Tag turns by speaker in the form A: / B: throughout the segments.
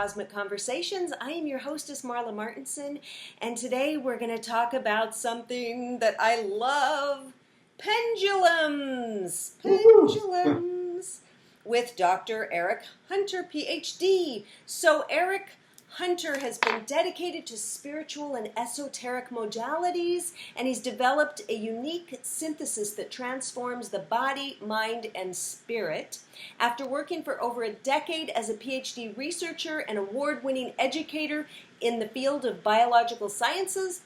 A: Cosmic Conversations. I am your hostess, Marla Martenson, and today we're going to talk about something that I love, pendulums. Pendulums. With Dr. Erich Hunter, PhD. So Erich Hunter has been dedicated to spiritual and esoteric modalities, and he's developed a unique synthesis that transforms the body, mind, and spirit. After working for over a decade as a PhD researcher and award-winning educator in the field of biological sciences,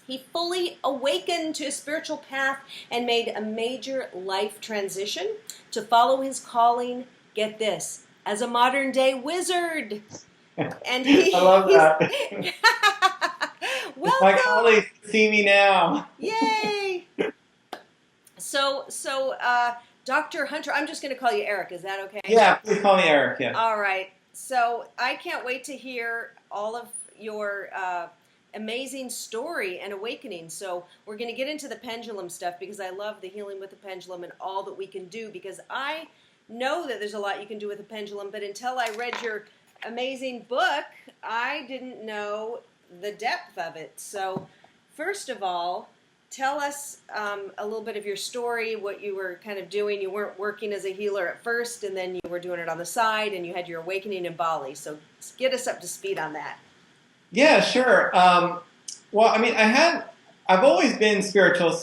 A: he fully awakened to a spiritual path and made a major life transition to follow his calling, get this, as a modern-day wizard. And
B: I love that.
A: Welcome.
B: My colleagues see me now.
A: Yay! So, Dr. Hunter, I'm just going to call you Eric. Is that okay?
B: Yeah, please call me Eric. Yeah.
A: All right. So I can't wait to hear all of your amazing story and awakening. So we're going to get into the pendulum stuff because I love the healing with the pendulum and all that we can do, because I know that there's a lot you can do with a pendulum, but until I read your amazing book, I didn't know the depth of it. So first of all, tell us a little bit of your story, what you were kind of doing. You weren't working as a healer at first, and then you were doing it on the side, and you had your awakening in Bali. So get us up to speed on that.
B: Yeah, sure. Well, I mean, I've always been spiritual,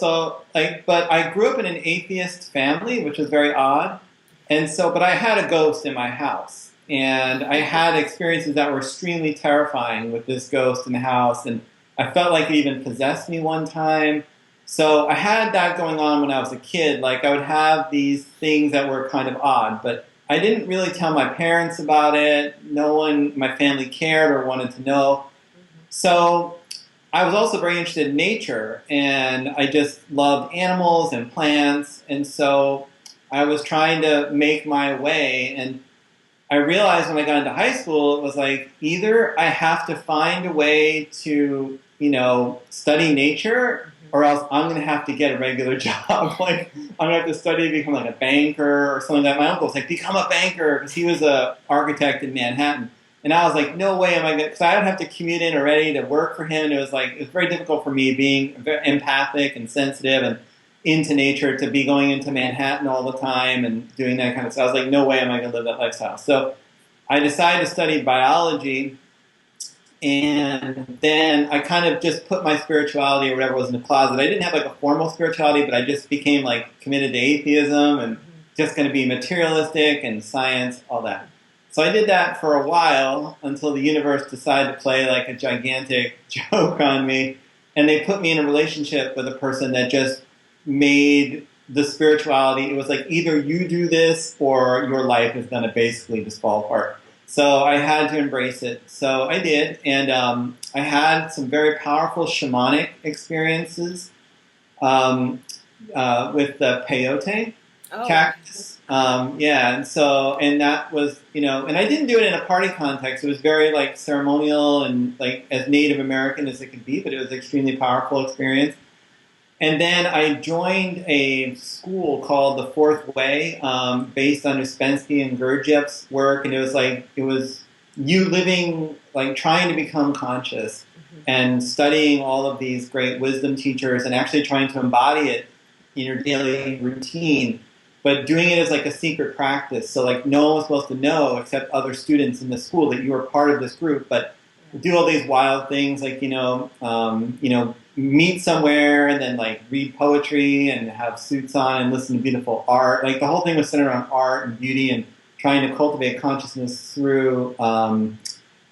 B: but I grew up in an atheist family, which was very odd. And so, but I had a ghost in my house. And I had experiences that were extremely terrifying with this ghost in the house, and I felt like it even possessed me one time. So I had that going on when I was a kid. Like, I would have these things that were kind of odd, but I didn't really tell my parents about it. No one in my family cared or wanted to know. So I was also very interested in nature, and I just loved animals and plants, and so I was trying to make my way, and I realized when I got into high school, it was like, either I have to find a way to, study nature, or else I'm going to have to get a regular job. Like, I'm going to have to study to become like a banker or something like that. My uncle was like, become a banker, because he was an architect in Manhattan. And I was like, no way am I going to, because I would have to commute in already to work for him. And it was very difficult for me, being very empathic and sensitive and into nature, to be going into Manhattan all the time and doing that kind of stuff. I was like, no way am I going to live that lifestyle. So I decided to study biology, and then I kind of just put my spirituality or whatever was in the closet. I didn't have like a formal spirituality, but I just became like committed to atheism and just going to be materialistic and science, all that. So I did that for a while until the universe decided to play like a gigantic joke on me, and they put me in a relationship with a person that just made the spirituality, it was like, either you do this or your life is going to basically just fall apart. So I had to embrace it. So I did, and I had some very powerful shamanic experiences with the peyote cactus. And that was, and I didn't do it in a party context. It was very like ceremonial and like as Native American as it could be, but it was an extremely powerful experience. And then I joined a school called The Fourth Way, based on Uspensky and Gurdjieff's work. And it was you living, like trying to become conscious and studying all of these great wisdom teachers and actually trying to embody it in your daily routine, but doing it as like a secret practice. So like no one was supposed to know except other students in the school that you were part of this group, but do all these wild things like, meet somewhere and then like read poetry and have suits on and listen to beautiful art. Like the whole thing was centered on art and beauty and trying to cultivate consciousness through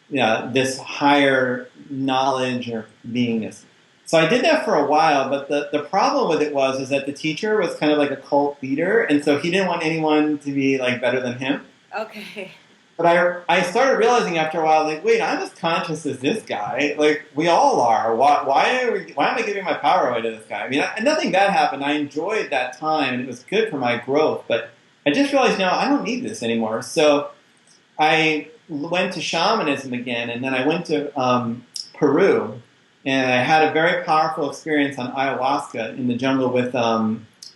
B: this higher knowledge or beingness. So I did that for a while, but the problem with it was that the teacher was kind of like a cult leader, and so he didn't want anyone to be like better than him.
A: Okay.
B: But I started realizing after a while, like, wait, I'm as conscious as this guy. Like, we all are. Why am I giving my power away to this guy? I mean, nothing bad happened. I enjoyed that time, and it was good for my growth. But I just realized, I don't need this anymore. So I went to shamanism again, and then I went to Peru, and I had a very powerful experience on ayahuasca in the jungle with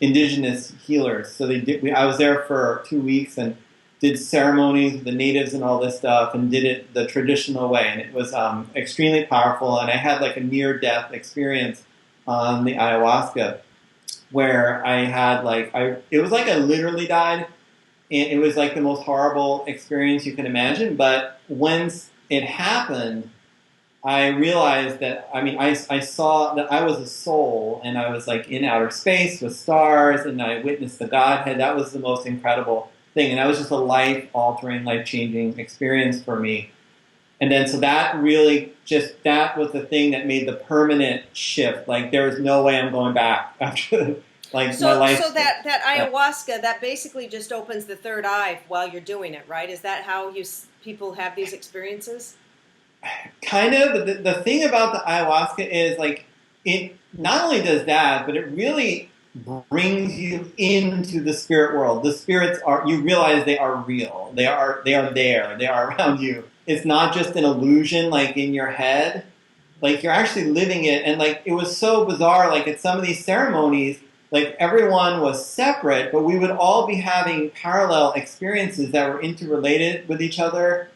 B: indigenous healers. So I was there for 2 weeks, and did ceremonies with the natives and all this stuff, and did it the traditional way, and it was extremely powerful. And I had like a near-death experience on the ayahuasca, where I had it was like I literally died, and it was like the most horrible experience you can imagine. But once it happened, I realized that, I saw that I was a soul, and I was like in outer space with stars, and I witnessed the Godhead. That was the most incredible thing, and that was just a life-altering, life-changing experience for me. And then, so that really that was the thing that made the permanent shift. Like, there was no way I'm going back after, my life.
A: So that ayahuasca, that basically just opens the third eye while you're doing it, right? Is that how people have these experiences?
B: Kind of. But the thing about the ayahuasca is, it not only does that, but it really brings you into the spirit world. The spirits you realize they are real. They are there. They are around you. It's not just an illusion, like in your head. Like, you're actually living it. And it was so bizarre. Like, at some of these ceremonies, everyone was separate, but we would all be having parallel experiences that were interrelated with each other.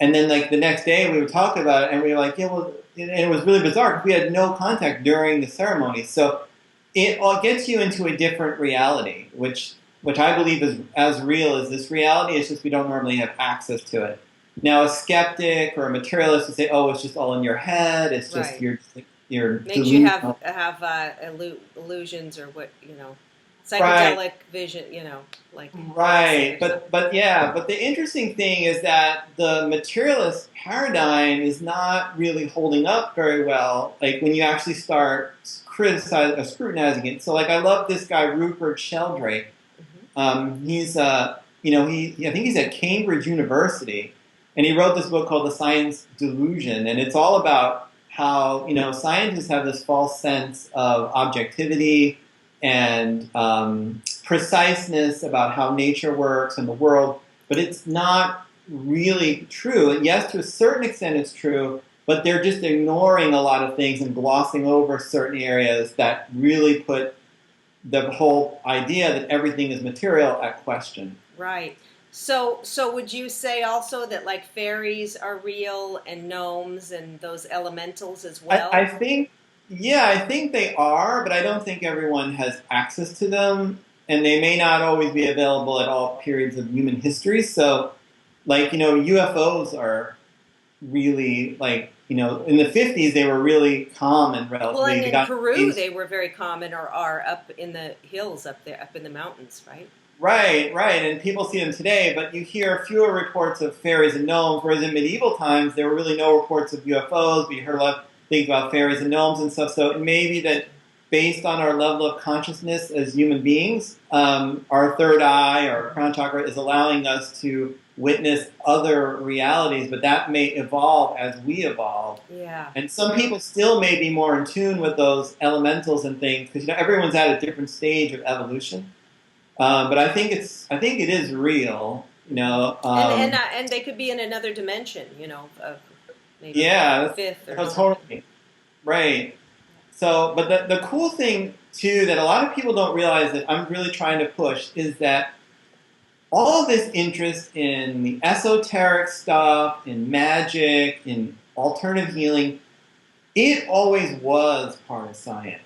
B: And then, the next day, we would talk about it, and we were like, yeah, well, and it was really bizarre because we had no contact during the ceremony. So it all gets you into a different reality, which I believe is as real as this reality. It's just we don't normally have access to it. Now, a skeptic or a materialist would say, "Oh, it's just all in your head. It's just
A: right.
B: you're
A: makes you have illusions, or psychedelic
B: right.
A: vision,
B: Right, but the interesting thing is that the materialist paradigm is not really holding up very well. Like, when you actually start scrutinizing it. So, I love this guy Rupert Sheldrake. He's I think he's at Cambridge University, and he wrote this book called The Science Delusion, and it's all about how scientists have this false sense of objectivity and preciseness about how nature works and the world, but it's not really true. And yes, to a certain extent it's true, but they're just ignoring a lot of things and glossing over certain areas that really put the whole idea that everything is material at question.
A: Right. So would you say also that fairies are real, and gnomes and those elementals as well?
B: I think they are, but I don't think everyone has access to them, and they may not always be available at all periods of human history. So, UFOs are really, in the 50s, they were really common, relatively.
A: Well, and in Peru, they were very common, or are up in the hills, up there, up in the mountains, right?
B: Right, and people see them today, but you hear fewer reports of fairies and gnomes, whereas in medieval times, there were really no reports of UFOs, but you heard a lot of things about fairies and gnomes and stuff. So it may be that, based on our level of consciousness as human beings, our third eye, or crown chakra, is allowing us to witness other realities, but that may evolve as we evolve.
A: Yeah.
B: And some people still may be more in tune with those elementals and things, because everyone's at a different stage of evolution. But I think it is real,
A: and they could be in another dimension, maybe fifth or
B: totally right. So, but the cool thing too that a lot of people don't realize, that I'm really trying to push, is that all this interest in the esoteric stuff, in magic, in alternative healing, it always was part of science.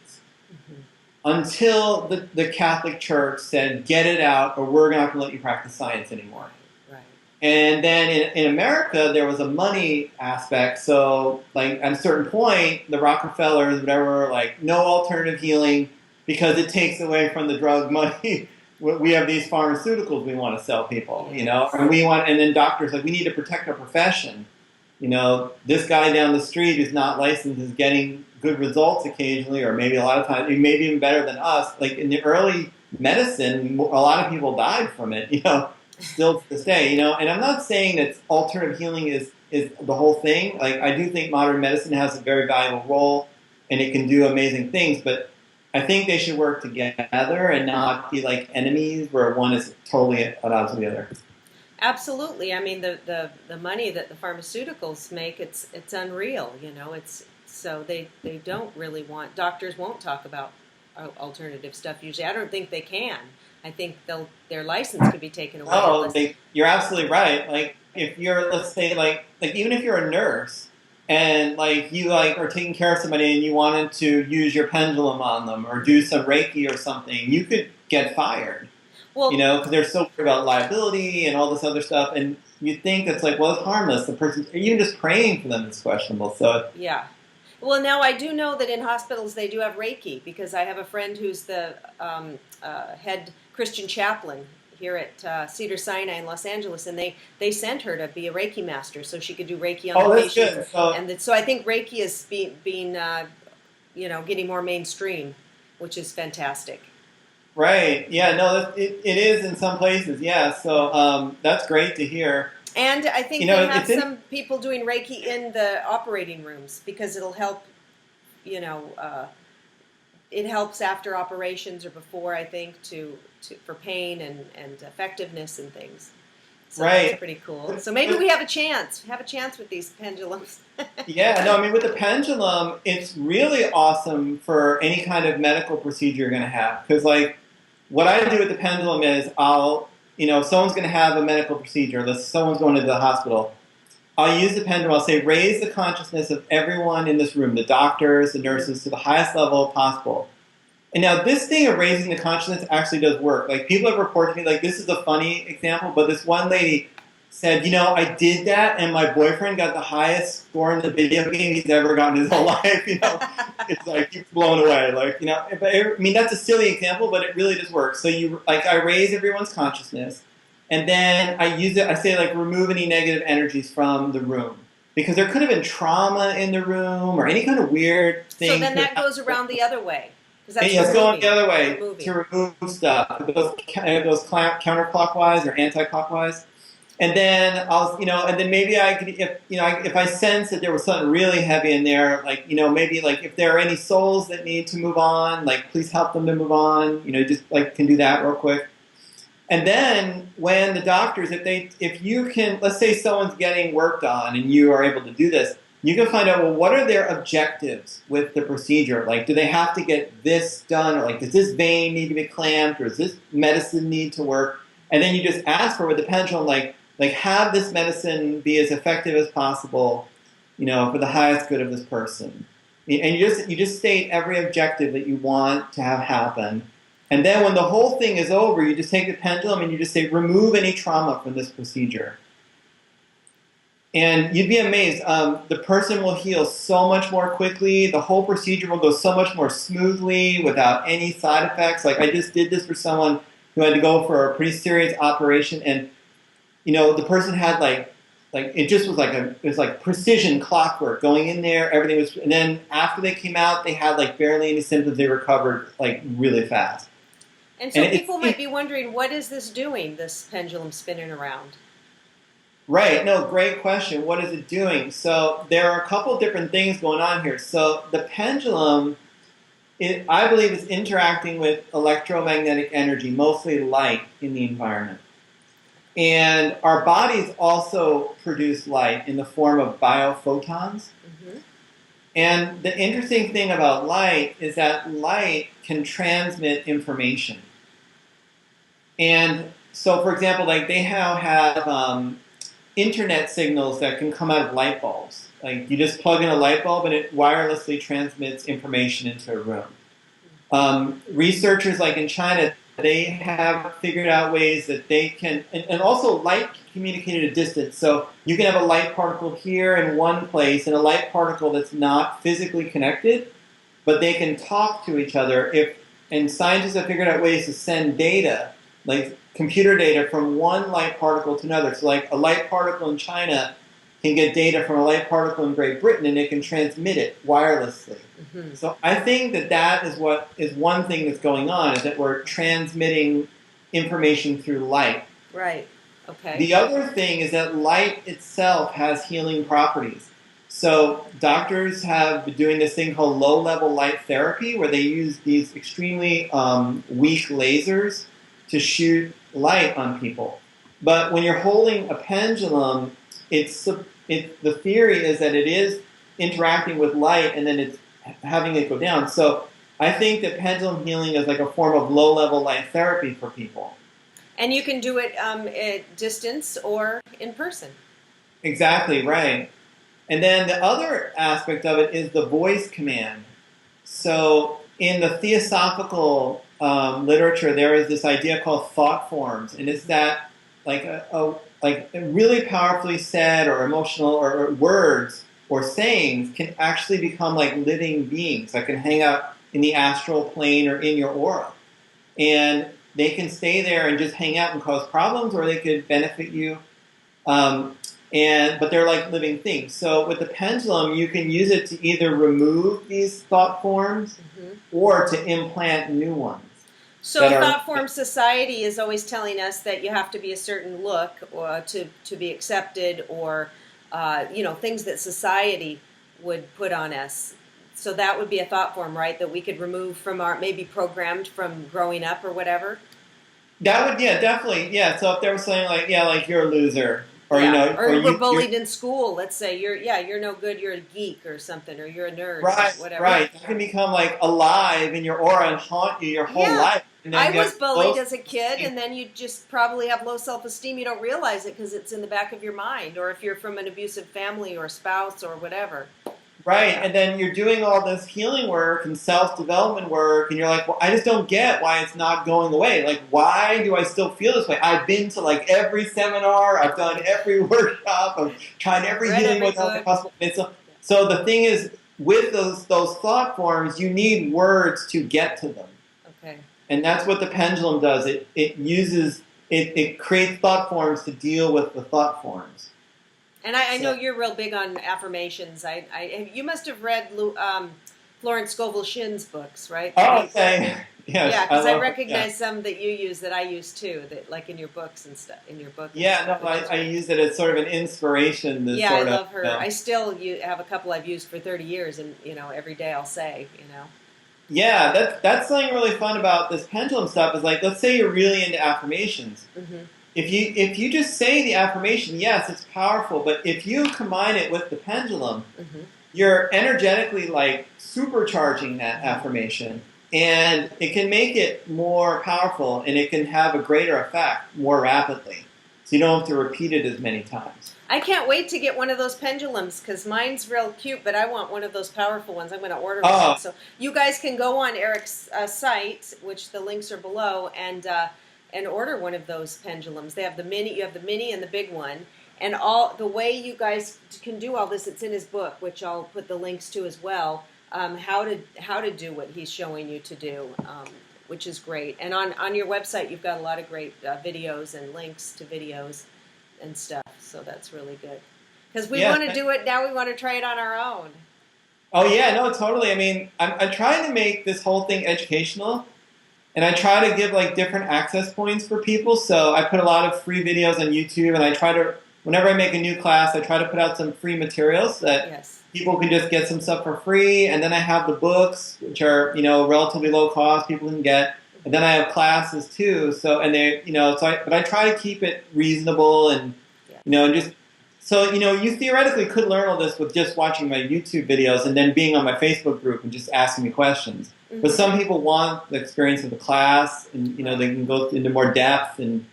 B: Until the Catholic Church said, get it out, or we're not going to let you practice science anymore.
A: Right.
B: And then in America, there was a money aspect. So, at a certain point, the Rockefellers, whatever, were no alternative healing, because it takes away from the drug money. We have these pharmaceuticals we want to sell people, and then doctors, we need to protect our profession. This guy down the street who's not licensed is getting good results occasionally, or maybe a lot of times, maybe even better than us. In the early medicine, a lot of people died from it, still to this day, And I'm not saying that alternative healing is the whole thing. I do think modern medicine has a very valuable role, and it can do amazing things, but I think they should work together and not be like enemies, where one is totally at odds with the other.
A: Absolutely. I mean, the money that the pharmaceuticals make, it's unreal. It's so they don't really want, doctors won't talk about alternative stuff usually. I don't think they can. I think their license could be taken away.
B: No, you're absolutely right. Like if you're, let's say, like even if you're a nurse and like you like are taking care of somebody and you wanted to use your pendulum on them or do some Reiki or something, you could get fired.
A: Well,
B: Because they're so worried about liability and all this other stuff, and you think it's like, well, it's harmless. The person, even just praying for them is questionable. So
A: yeah. Well, now I do know that in hospitals they do have Reiki, because I have a friend who's the head Christian chaplain here at Cedar Sinai in Los Angeles, and they sent her to be a Reiki master so she could do Reiki on the patients. Good. So I think Reiki is being getting more mainstream, which is fantastic.
B: Right. Yeah. No, it is in some places. Yeah. So that's great to hear.
A: And I think they have some people doing Reiki in the operating rooms, because it'll help. It helps after operations or before, I think, for pain and effectiveness and things. So
B: right.
A: That's pretty cool. So maybe we have a chance. With these pendulums.
B: Yeah. No, I mean, with the pendulum, it's really awesome for any kind of medical procedure you're going to have. Because, like, what I do with the pendulum is if someone's going to have a medical procedure, someone's going to the hospital, I'll use the pendulum. I'll say, raise the consciousness of everyone in this room, the doctors, the nurses, to the highest level possible. And now this thing of raising the consciousness actually does work. Like, people have reported to me, like, this is a funny example, but this one lady said, I did that, and my boyfriend got the highest score in the video game he's ever gotten in his whole life. It's like, you're blown away. Like, I mean, that's a silly example, but it really does work. So I raise everyone's consciousness, and then I use it. I say, like, remove any negative energies from the room, because there could have been trauma in the room or any kind of weird thing.
A: So then that goes around the other way.
B: It's going the other way to remove stuff. It goes counterclockwise or anti-clockwise. And then and then maybe I could, if I sense that there was something really heavy in there, like, maybe like if there are any souls that need to move on, like, please help them to move on, just like can do that real quick. And then when the doctors, if you can, let's say someone's getting worked on and you are able to do this, you can find out, well, what are their objectives with the procedure? Like, do they have to get this done? Or like, does this vein need to be clamped? Or does this medicine need to work? And then you just ask for with the pendulum, like have this medicine be as effective as possible, for the highest good of this person. And you just state every objective that you want to have happen. And then when the whole thing is over, you just take the pendulum and you just say, remove any trauma from this procedure. And you'd be amazed. The person will heal so much more quickly. The whole procedure will go so much more smoothly without any side effects. Like, I just did this for someone who had to go for a pretty serious operation, and the person had like it just was it was like precision clockwork going in there. Everything was, and then after they came out, they had like barely any symptoms. They recovered like really fast.
A: And so people might be wondering, what is this doing? This pendulum spinning around?
B: Right. No, great question. What is it doing? So there are a couple different things going on here. So the pendulum, I believe, is interacting with electromagnetic energy, mostly light in the environment. And our bodies also produce light in the form of biophotons. Mm-hmm. And the interesting thing about light is that light can transmit information. And so, for example, like they now have internet signals that can come out of light bulbs. Like, you just plug in a light bulb and it wirelessly transmits information into a room. Researchers like in China, they have figured out ways that they can, and also light can communicate at a distance. So you can have a light particle here in one place and a light particle that's not physically connected, but they can talk to each other. And scientists have figured out ways to send data, like computer data, from one light particle to another. So like a light particle in China can get data from a light particle in Great Britain, and it can transmit it wirelessly. Mm-hmm. So I think that is what is one thing that's going on, is that we're transmitting information through light.
A: Right. Okay.
B: The other thing is that light itself has healing properties. So doctors have been doing this thing called low-level light therapy, where they use these extremely weak lasers to shoot light on people. But when you're holding a pendulum, the theory is that it is interacting with light and then it's having it go down. So I think that pendulum healing is like a form of low-level light therapy for people.
A: And you can do it at distance or in person.
B: Exactly, right. And then the other aspect of it is the voice command. So in the theosophical literature, there is this idea called thought forms, and it's that like like really powerfully said or emotional or words or sayings can actually become like living beings that can hang out in the astral plane or in your aura, and they can stay there and just hang out and cause problems, or they could benefit you. But they're like living things. So with the pendulum, you can use it to either remove these thought forms or to implant new ones.
A: So Thought Form Society is always telling us that you have to be a certain look or to be accepted, or things that society would put on us. So that would be a thought form, right? That we could remove from our, maybe programmed from growing up or whatever.
B: That would, yeah, definitely, yeah. So if they were saying like, yeah, like you're a loser, or
A: or we're bullied in school. Let's say you're no good. You're a geek or something, or you're a nerd,
B: right,
A: or whatever.
B: Right. You can become like alive in your aura and haunt you your whole life. And then
A: I was bullied as a kid, and then you just probably have low self-esteem. You don't realize it because it's in the back of your mind, or if you're from an abusive family or spouse or whatever.
B: Right, and then you're doing all this healing work and self-development work, and you're like, well, I just don't get why it's not going away. Like, why do I still feel this way? I've been to like every seminar, I've done every workshop, I've tried every healing modality possible. So the thing is, with those thought forms, you need words to get to them.
A: Okay.
B: And that's what the pendulum does. It creates thought forms to deal with the thought forms.
A: And I know you're real big on affirmations. You must have read Florence Scovel Shinn's books, right?
B: Oh, okay. Yes,
A: yeah, because I recognize some that you use that I use too, that like in your books and stuff. In your book.
B: Yeah, no, I use it as sort of an inspiration.
A: Yeah, I love her. I still have a couple I've used for 30 years, and every day I'll say,
B: Yeah, that's something really fun about this pendulum stuff. Is like, let's say you're really into affirmations. Mm-hmm. If you just say the affirmation, yes, it's powerful. But if you combine it with the pendulum, you're energetically like supercharging that affirmation, and it can make it more powerful, and it can have a greater effect more rapidly. So you don't have to repeat it as many times.
A: I can't wait to get one of those pendulums because mine's real cute, but I want one of those powerful ones. I'm going to order one. So you guys can go on Erich's site, which the links are below, and order one of those pendulums. They have the mini. You have the mini and the big one, and all the way you guys can do all this. It's in his book, which I'll put the links to as well. How to do what he's showing you to do, which is great. And on your website, you've got a lot of great videos and links to videos and stuff. So that's really good because we want to do it now. We want to try it on our own.
B: Oh yeah, no, totally. I mean, I'm trying to make this whole thing educational. And I try to give like different access points for people. So I put a lot of free videos on YouTube, and I try to, whenever I make a new class, I try to put out some free materials that people can just get some stuff for free. And then I have the books, which are, relatively low cost, people can get. And then I have classes too. So, and they, but I try to keep it reasonable and, and just, so, you theoretically could learn all this with just watching my YouTube videos and then being on my Facebook group and just asking me questions. Mm-hmm. But some people want the experience of the class, and they can go into more depth and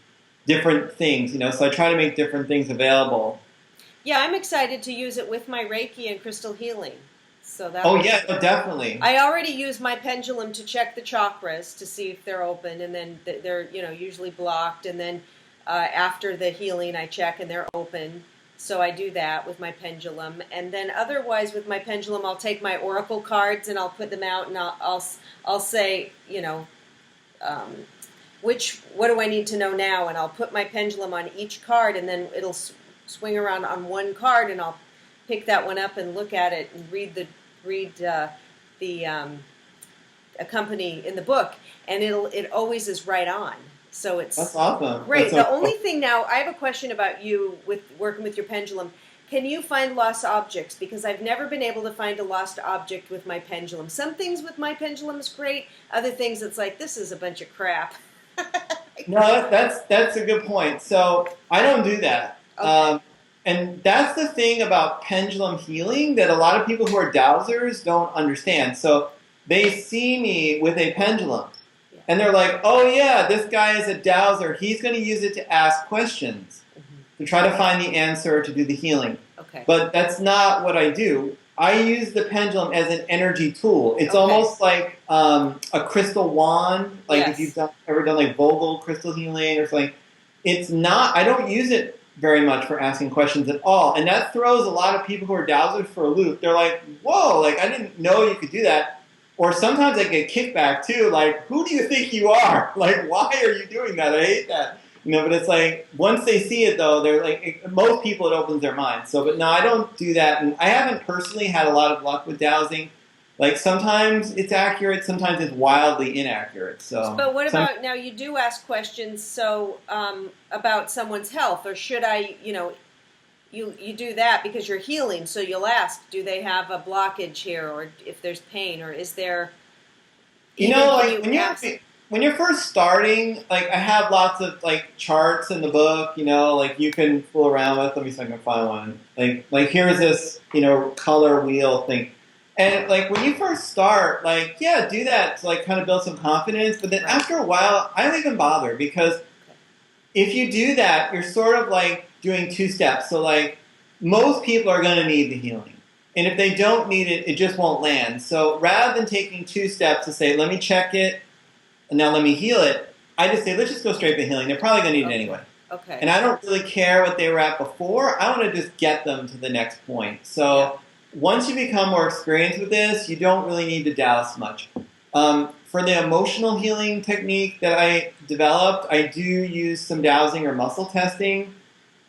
B: different things. So I try to make different things available.
A: Yeah, I'm excited to use it with my Reiki and crystal healing. So that.
B: Oh yeah, definitely.
A: I already use my pendulum to check the chakras to see if they're open, and then they're usually blocked, and then after the healing I check and they're open. So I do that with my pendulum, and then otherwise with my pendulum, I'll take my oracle cards and I'll put them out, and I'll say, what do I need to know now, and I'll put my pendulum on each card, and then it'll swing around on one card, and I'll pick that one up and look at it and read the company in the book, and it always is right on. So
B: that's awesome.
A: Great. The only thing now, I have a question about you with working with your pendulum. Can you find lost objects? Because I've never been able to find a lost object with my pendulum. Some things with my pendulum is great. Other things it's like, this is a bunch of crap.
B: No, that's a good point. So I don't do that. Okay. And that's the thing about pendulum healing that a lot of people who are dowsers don't understand. So they see me with a pendulum.
A: Yeah.
B: And they're like, oh yeah, this guy is a dowser. He's going to use it to ask questions, to try to find the answer, to do the healing.
A: Okay.
B: But that's not what I do. I use the pendulum as an energy tool. It's
A: Okay.
B: almost like a crystal wand, like
A: Yes.
B: if you've ever done like Vogel crystal healing or something. It's not, I don't use it very much for asking questions at all. And that throws a lot of people who are dowsers for a loop. They're like, whoa, like I didn't know you could do that. Or sometimes I get kickback too, like, who do you think you are? Like, why are you doing that? I hate that. You know, but it's like, once they see it though, they're like, most people it opens their mind. So, but no, I don't do that. And I haven't personally had a lot of luck with dowsing. Like sometimes it's accurate, sometimes it's wildly inaccurate. So,
A: but what about, now you do ask questions, so about someone's health, or should I, you know, you do that because you're healing, so you'll ask, do they have a blockage here, or if there's pain, or is there...
B: You know, like when you're first starting, like I have lots of like charts in the book, you know, like you can fool around with. Let me see if I can find one. Like here's this, you know, color wheel thing. And like when you first start, like, yeah, do that to like kind of build some confidence. But then after a while, I don't even bother, because if you do that, you're sort of like doing two steps. So like most people are going to need the healing. And if they don't need it, it just won't land. So rather than taking two steps to say, let me check it, and now let me heal it, I just say, let's just go straight to healing. They're probably going to need it anyway.
A: Okay.
B: And I don't really care what they were at before. I want to just get them to the next point. So once you become more experienced with this, you don't really need to douse much. For the emotional healing technique that I developed, I do use some dowsing or muscle testing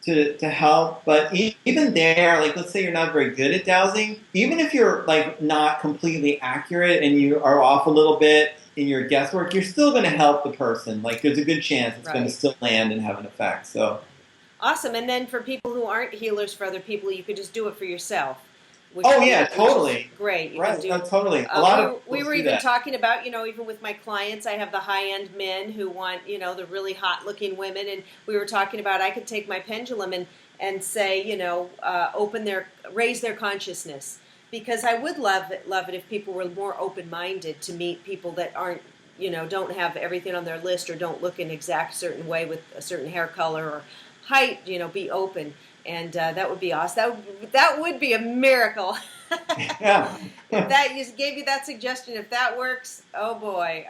B: to help. But even there, like let's say you're not very good at dowsing, even if you're like not completely accurate and you are off a little bit in your guesswork, you're still going to help the person. Like there's a good chance it's going to still land and have an effect. So
A: awesome. And then for people who aren't healers for other people, you could just do it for yourself.
B: Totally.
A: Great. You
B: right,
A: can do,
B: totally.
A: We were even talking about, you know, even with my clients, I have the high-end men who want, you know, the really hot-looking women, and we were talking about I could take my pendulum and say, you know, raise their consciousness, because I would love it if people were more open-minded to meet people that aren't, you know, don't have everything on their list or don't look an exact certain way with a certain hair color or height, you know, be open. And that would be awesome. That would be a miracle.
B: Yeah.
A: If that just gave you that suggestion, if that works, oh boy.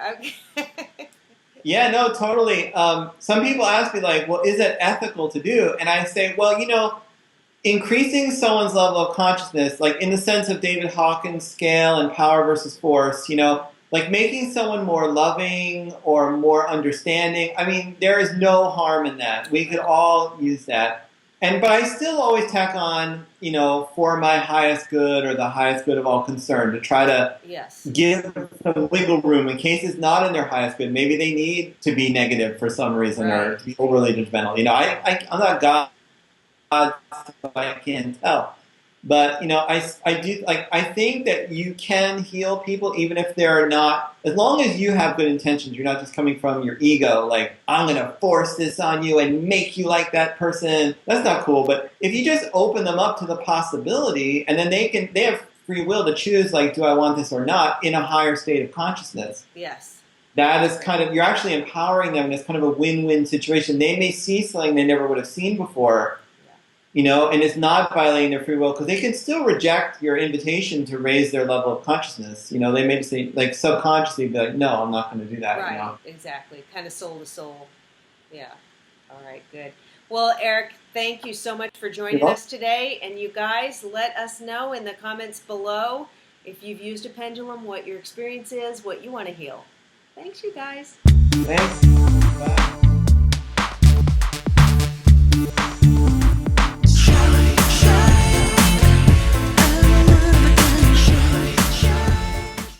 B: Yeah, no, totally. Some people ask me like, well, is it ethical to do? And I say, well, you know, increasing someone's level of consciousness, like in the sense of David Hawkins' scale and power versus force, you know, like making someone more loving or more understanding. I mean, there is no harm in that. We could all use that. But I still always tack on, you know, for my highest good or the highest good of all concerned, to try to give some wiggle room in case it's not in their highest good. Maybe they need to be negative for some reason or to be overly judgmental. You know, I'm not God, so I can't tell. But, you know, I do, like, I think that you can heal people even if they're not, as long as you have good intentions. You're not just coming from your ego, like, I'm going to force this on you and make you like that person. That's not cool. But if you just open them up to the possibility, and then they have free will to choose, like, do I want this or not, in a higher state of consciousness.
A: Yes.
B: That is kind of, you're actually empowering them, and it's kind of a win-win situation. They may see something they never would have seen before. You know, and it's not violating their free will, because they can still reject your invitation to raise their level of consciousness. You know, they may say, like, subconsciously be like, no, I'm not going to do that.
A: Right,
B: you know?
A: Exactly. Kind of soul to soul. Yeah. All right, good. Well, Erich, thank you so much for joining us today. And you guys, let us know in the comments below if you've used a pendulum, what your experience is, what you want to heal. Thanks, you guys.
B: Thanks. Bye.